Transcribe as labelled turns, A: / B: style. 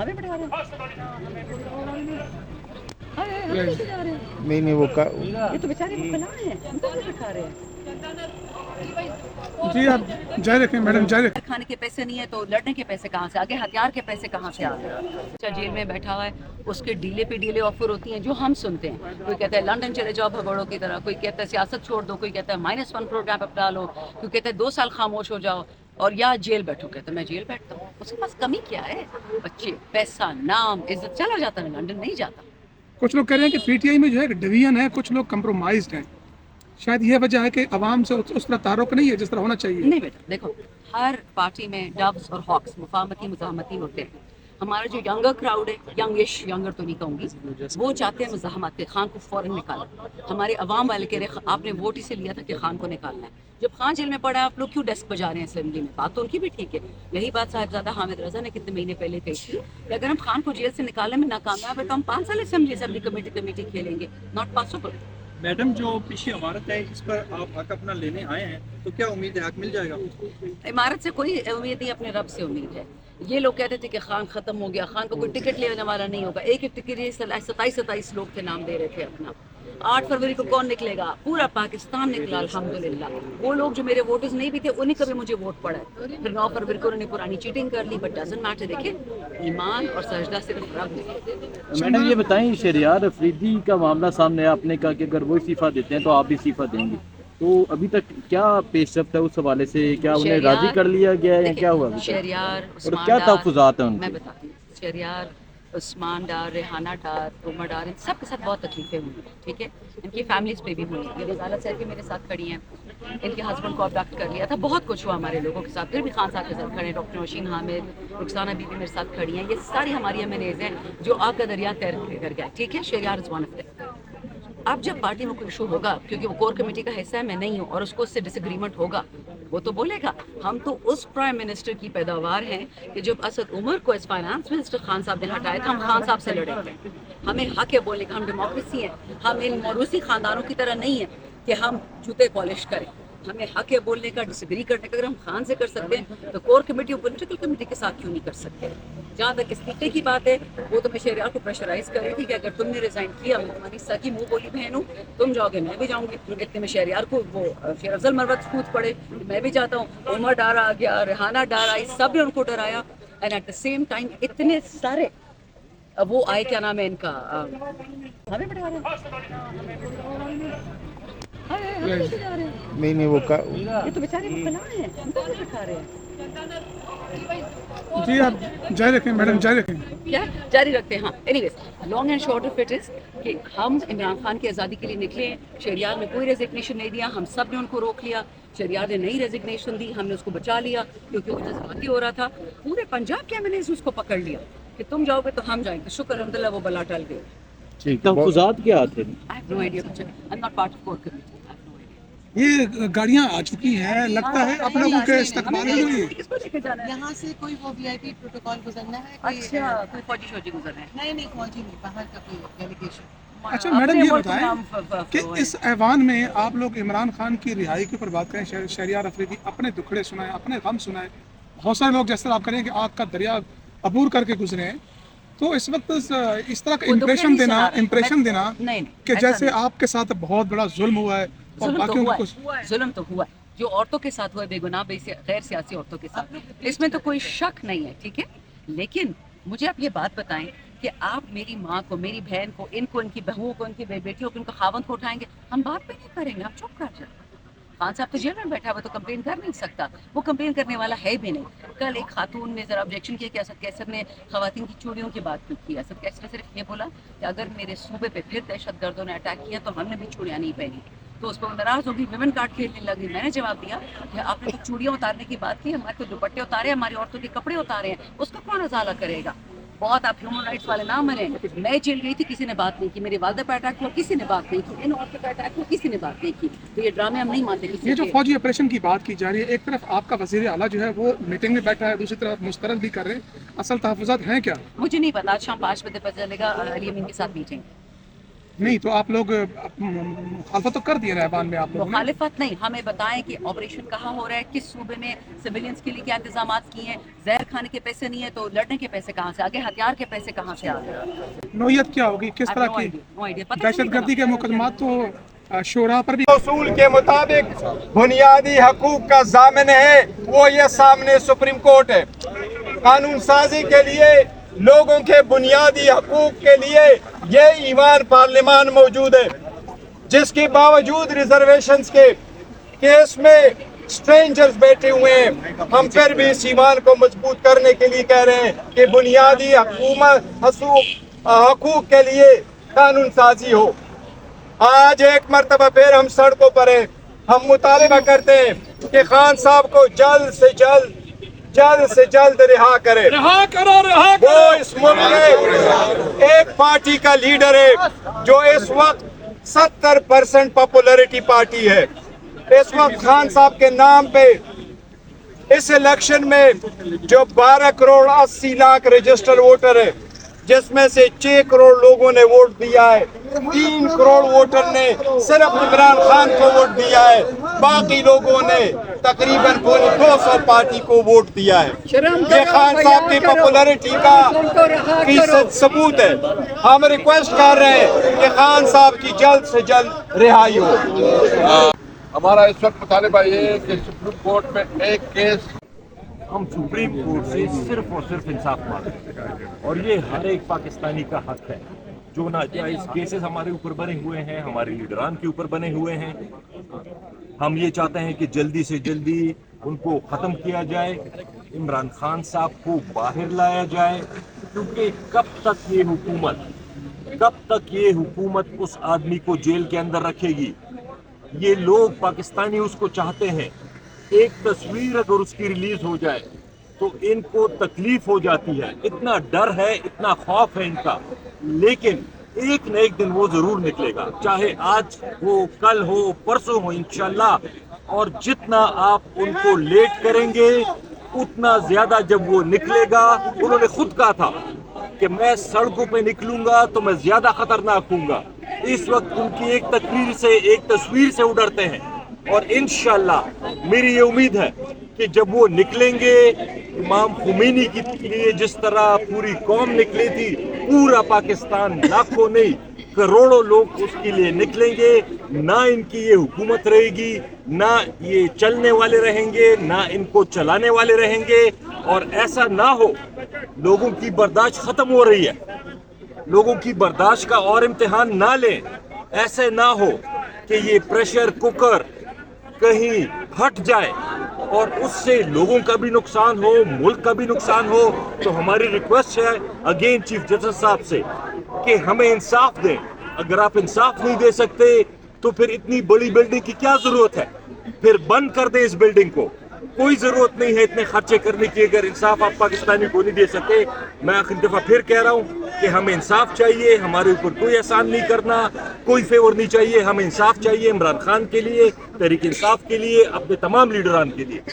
A: हमें बैठा रहे हैं।
B: नहीं वो
A: ये तो बेचारे वो कला है, उनको भी बैठा रहे हैं।
C: जी आप जारी रखें मैडम, जारी रखें।
A: खाने के पैसे नहीं है तो लड़ने के पैसे कहाँ से आ गए, हथियार के पैसे कहाँ से आ गए। अच्छा जेल में बैठा हुआ है, उसके डीले पे डीले ऑफर होती हैं जो हम सुनते हैं। कोई कहता है लंदन चले जाओ भगोड़ों की तरह, कोई कहता है सियासत छोड़ दो, कोई कहता है -1 प्रोग्राम अपना लो, कोई कहता है 2 साल खामोश हो जाओ और या जेल बैठो। कहते मैं जेल बैठता हूँ, उसके पास कमी क्या है? बच्चे, पैसा, नाम, इज्जत, चला जाता है लंदन, नहीं जाता।
C: कुछ लोग कह रहे हैं कि पीटीआई में जो है डिवीजन है, कुछ लोग कंप्रोमाइज्ड हैं, शायद यह वजह है कि अवाम से उस तरह तारुक नहीं है जिस तरह होना चाहिए।
A: नहीं बेटा देखो, हर पार्टी में डव्स और हॉक्स, मुफाहमती मुजाहमती होते हैं। हमारा जो यंगर क्राउड है, यंगर तो नहीं कहूँगी, वो चाहते हैं मुजाहमत के, खान को फौरन निकाला। हमारे अवाम वाले कह रहे आपने वोट इसे लिया था कि खान को निकालना है। जब खान जेल में पड़ा है, आप लोग क्यों डेस्क बजा रहे हैं असेंबली में? बात तो उनकी भी ठीक है। यही बात साहिबजादा हामिद रजा ने कितने महीने पहले कही थी कि अगर हम खान को जेल से निकालने में नाकामयाब है तो हम 5 साल असेंबली कमेटी खेलेंगे। Not possible.
D: मैडम जो पीछे इमारत है इस पर आप हक अपना लेने आए हैं, तो क्या उम्मीद है हक मिल जाएगा?
A: इमारत से कोई उम्मीद नहीं, अपने रब से उम्मीद है। ये लोग कहते थे कि खान खत्म हो गया, खान को कोई टिकट लेने वाला नहीं होगा। एक टिकट 27 लोग थे, नाम दे रहे थे अपना। 8 फरवरी को कौन निकलेगा? पूरा पाकिस्तान निकला अल्हम्दुलिल्लाह। वो लोग जो मेरे वोटर्स नहीं भी थे, उन्हीं का भी मुझे वोट पड़ा है। फिर 9 फरवरी को उन्होंने पुरानी चीटिंग कर ली, बट डजंट मैटर। देखिए, ईमान और सजदा सिर्फ रब है।
E: मैडम ये बताएं, शहरियार अफरीदी का मामला सामने आपने कहा कि अगर वो इस्तीफा देते हैं तो आप भी इस्तीफा देंगे, तो अभी तक क्या पेशरफ्त है उस हवाले से? क्या उन्हें राजी कर लिया गया है या क्या हुआ?
A: शहरियार
E: और क्या तहफ़्फ़ुज़ात हैं उनके?
A: मैं बताती हूँ। शहरियार, उस्मान डार, रेहाना डार, उमर डार, इन सब के साथ बहुत तकलीफें हुई, ठीक है। इनकी फैमिलीज पे भी हुई। ये वजालत साहब भी मेरे साथ खड़ी हैं, इनके हस्बैंड को अबडक्ट कर लिया था। बहुत कुछ हुआ हमारे लोगों के साथ। फिर भी खान साहब के साथ खड़े हैं, डॉक्टर नौशीन हामिद, रुखसाना बीबी मेरे साथ खड़ी हैं। ये सारी हमारी एमएनएज हैं जो आग का दरिया तैर कर गया, ठीक है। Shahryar is one of them. अब जब पार्टी में कोई इशू होगा, क्योंकि वो कोर कमेटी का हिस्सा है, मैं नहीं हूँ, और उसको उससे डिसएग्रीमेंट होगा, वो तो बोलेगा। हम तो उस प्राइम मिनिस्टर की पैदावार हैं कि जब असद उमर को एज फाइनेंस मिनिस्टर खान साहब ने हटाया था, हम खान साहब से लड़े थे। हमें हक है बोलने का, हम डेमोक्रेसी है। हम इन मौरूसी खानदानों की तरह नहीं है कि हम जूते पॉलिश करें। हमें हक है बोलने का, डिसएग्री करने का। अगर हम खान से कर सकते हैं तो कोर कमेटी और पॉलिटिकल कमेटी के साथ क्यों नहीं कर सकते? जहाँ तक इस्तीफे की बात है, वो तो मैं शहरियार को प्रेशराइज कर रही थी कि अगर तुमने रिजाइन किया, मैं तुम्हारी सगी मुंह बोली बहन हूँ, तुम जाओगे मैं भी जाऊंगी। इतने में शहरियार को वो शेर अफजल मरवत कूद पड़े, मैं भी जाता हूँ। उमर डार आ गया, रेहाना डार आई, सब ने उनको डराया। And at the same time इतने सारे वो आए, क्या नाम है इनका, हमें बैठा रहे हैं।
B: नहीं वो
A: ये तो बेचारे वो कला है, उनको भी बैठा रहे हैं।
C: जी आप जारी रखें मैडम, जारी रखें।
A: क्या जारी रखते हैं? हाँ, anyways long and short of it is कि हम इमरान खान की आज़ादी के लिए निकले। शहरियार ने कोई रेजिग्नेशन नहीं दिया, हम सब ने उनको रोक लिया। शहरियार ने नई रेजिग्नेशन दी, हमने उसको बचा लिया क्योंकि वो जज्बाती हो रहा था। पूरे पंजाब के एमएनएज उसको पकड़ लिया कि तुम जाओगे तो हम जाएंगे। शुक्र अल्हम्दुलिल्लाह वो बला टल गई।
E: तहफ़्फ़ुज़ात क्या थे?
A: I have no idea, I am not part of core committee.
C: ये गाड़ियाँ आ चुकी हैं, लगता है आप लोगों के इस्तकबाल के लिए।
A: किसको लेके जाना है?
F: यहाँ से कोई वो वीआईपी प्रोटोकॉल गुजरना है?
A: अच्छा, कोई फौजी शौजी गुजर रहे हैं?
F: नहीं फौजी नहीं, बाहर का कोई डेलीगेशन।
C: अच्छा मैडम ये बताएं कि इस ऐवान में आप लोग इमरान खान की रिहाई के ऊपर बात करें, शहरियार अफरीदी अपने दुखड़े सुनाए, अपने गम सुनाए। बहुत सारे लोग जिस तरह आप करें कि आग का दरिया अबूर करके गुजरे हैं, तो इस वक्त इस तरह का इम्प्रेशन देना कि जैसे आपके साथ बहुत बड़ा जुल्म हुआ है और बाकियों को कुछ।
A: जुल्म तो हुआ है, जो औरतों के साथ हुआ, बेगुनाह गैर सियासी औरतों के साथ, इसमें तो कोई शक नहीं है, ठीक है। लेकिन मुझे आप ये बात बताएं कि आप मेरी माँ को, मेरी बहन को, इनको, इनकी बहुओं को, इनकी बेटियों को, इनका खावंद को उठाएंगे? हम बात भी नहीं करेंगे, हम चुप कर जाए। खान साहब तो जेल में बैठा हुआ, तो कंप्लेन कर नहीं सकता, वो कंप्लेन करने वाला है भी नहीं। कल एक खातून ने जरा ऑब्जेक्शन किया कि असद कैसर ने खवातीन की चूड़ियों की बात की। असद कैसर ने सिर्फ ये बोला कि अगर मेरे सूबे पे फिर दहशतगर्दों ने अटैक किया तो हमने भी चूड़ियाँ नहीं पहनी। तो उस पर नाराज होगी, विमेन कार्ड खेलने लगी। मैंने जवाब दिया कि आपने तो चूड़ियाँ उतारने की बात की, हमारे तो दुपट्टे उतारे, हमारी औरतों के कपड़े उतारे हैं, उसका कौन अजाला करेगा? बहुत आप ह्यूमन राइट्स वाले ना मरे। मैं जेल गई थी, किसी ने बात नहीं की। मेरी वालदा पर अटैक हुआ, किसी ने बात नहीं की। इन औरतों पर अटैक हुआ, किसी ने बात नहीं की। तो ये ड्रामे हम नहीं मानते किसी
C: ये जो
A: के।
C: फौजी ऑपरेशन की बात की जा रही है, एक तरफ आपका वजीर आला जो है वो मीटिंग में बैठा है, दूसरी तरफ मुस्तरद भी कर रहे हैं, असल तहफ़्फ़ुज़ात हैं क्या?
A: मुझे नहीं पता, आज शाम 5 बजे पता चलेगा। अली अमीन के साथ मीटिंग।
C: नहीं तो आप लोग मुखालफत तो कर दिए ना ऐवान में आप लोग ने।
A: मुखालिफत नहीं, हमें बताएं कि ऑपरेशन कहाँ हो रहा है, किस सूबे में, सिविलियंस के लिए क्या इंतजाम किए हैं। जहर खाने के पैसे नहीं है तो लड़ने के पैसे कहाँ से आ गए, हथियार के पैसे कहाँ से आ गए?
C: नोयत क्या होगी, किस तरह की
A: नो आइडिया,
C: दहशतगर्दी के मुकदमात तो शोरा पर भी
B: उसूल के मुताबिक बुनियादी हकूक का ज़ामिन है, वो ये सामने सुप्रीम कोर्ट है। कानून साजी के लिए, लोगों के बुनियादी हकूक के लिए ये ईवान पार्लियामान मौजूद है, जिसके बावजूद रिजर्वेशंस के केस में स्ट्रेंजर्स बैठे हुए हैं। हम फिर भी इस ईवान को मजबूत करने के लिए कह रहे हैं कि बुनियादी हकूक के लिए कानून साजी हो। आज एक मरतबा फिर हम सड़कों पर हैं। हम मुतालबा करते हैं कि खान साहब को जल्द से जल्द रिहा करें। वो इस मुल्क में एक पार्टी का लीडर है जो इस वक्त 70% पॉपुलैरिटी पार्टी है। इस वक्त खान साहब के नाम पे इस इलेक्शन में जो 12 करोड़ 80 लाख रजिस्टर्ड वोटर है, जिसमें से 6 करोड़ लोगों ने वोट दिया है, 3 करोड़ वोटर ने सिर्फ इमरान खान को वोट दिया है, बाकी लोगों ने तकरीबन पूरी 200 पार्टी को वोट दिया है। ये खान साहब की पॉपुलैरिटी का सबूत है। हम रिक्वेस्ट कर रहे हैं कि खान साहब की जल्द से जल्द रिहाई हो।
G: हमारा इस वक्त मुतालिबा ये है कि सुप्रीम कोर्ट में एक केस,
H: हम सुप्रीम कोर्ट से सिर्फ और सिर्फ इंसाफ मांगते हैं और ये हर एक पाकिस्तानी का हक है। जो नाजायज केसेस हमारे ऊपर बने हुए हैं, हमारे लीडरान के ऊपर बने हुए हैं, हम ये चाहते हैं कि जल्दी से जल्दी उनको ख़त्म किया जाए, इमरान खान साहब को बाहर लाया जाए, क्योंकि कब तक ये हुकूमत उस आदमी को जेल के अंदर रखेगी। ये लोग पाकिस्तानी उसको चाहते हैं। एक तस्वीर अगर उसकी रिलीज हो जाए तो इनको तकलीफ हो जाती है, इतना डर है, इतना खौफ है इनका, लेकिन एक न एक दिन वो जरूर निकलेगा, चाहे आज हो, कल हो, परसों हो, इंशाल्लाह। और जितना आप उनको लेट करेंगे उतना ज्यादा जब वो निकलेगा, उन्होंने खुद कहा था कि मैं सड़कों पे निकलूंगा तो मैं ज्यादा खतरनाक हूँगा। इस वक्त उनकी एक तकरीर से, एक तस्वीर से वो डरते हैं और इंशाल्लाह मेरी ये उम्मीद है कि जब वो निकलेंगे, इमाम खुमैनी के लिए जिस तरह पूरी कौम निकली थी, पूरा पाकिस्तान, लाखों नहीं करोड़ों लोग उसके लिए निकलेंगे। ना इनकी ये हुकूमत रहेगी, ना ये चलने वाले रहेंगे, ना इनको चलाने वाले रहेंगे। और ऐसा ना हो, लोगों की बर्दाश्त खत्म हो रही है, लोगों की बर्दाश्त का और इम्तिहान ना लें। ऐसे ना हो कि ये प्रेशर कुकर कहीं फट जाए और उससे लोगों का भी नुकसान हो, मुल्क का भी नुकसान हो। तो हमारी रिक्वेस्ट है अगेन चीफ जस्टिस साहब से कि हमें इंसाफ दें। अगर आप इंसाफ नहीं दे सकते तो फिर इतनी बड़ी बिल्डिंग की क्या जरूरत है, फिर बंद कर दें इस बिल्डिंग को। कोई जरूरत नहीं है इतने खर्चे करने की अगर इंसाफ आप पाकिस्तानी को नहीं दे सके। मैं आखिरी दफा फिर कह रहा हूँ कि हमें इंसाफ चाहिए, हमारे ऊपर कोई एहसान नहीं करना, कोई फेवर नहीं चाहिए, हमें इंसाफ चाहिए इमरान खान के लिए, तहरीक इंसाफ के लिए, अपने तमाम लीडरान के लिए।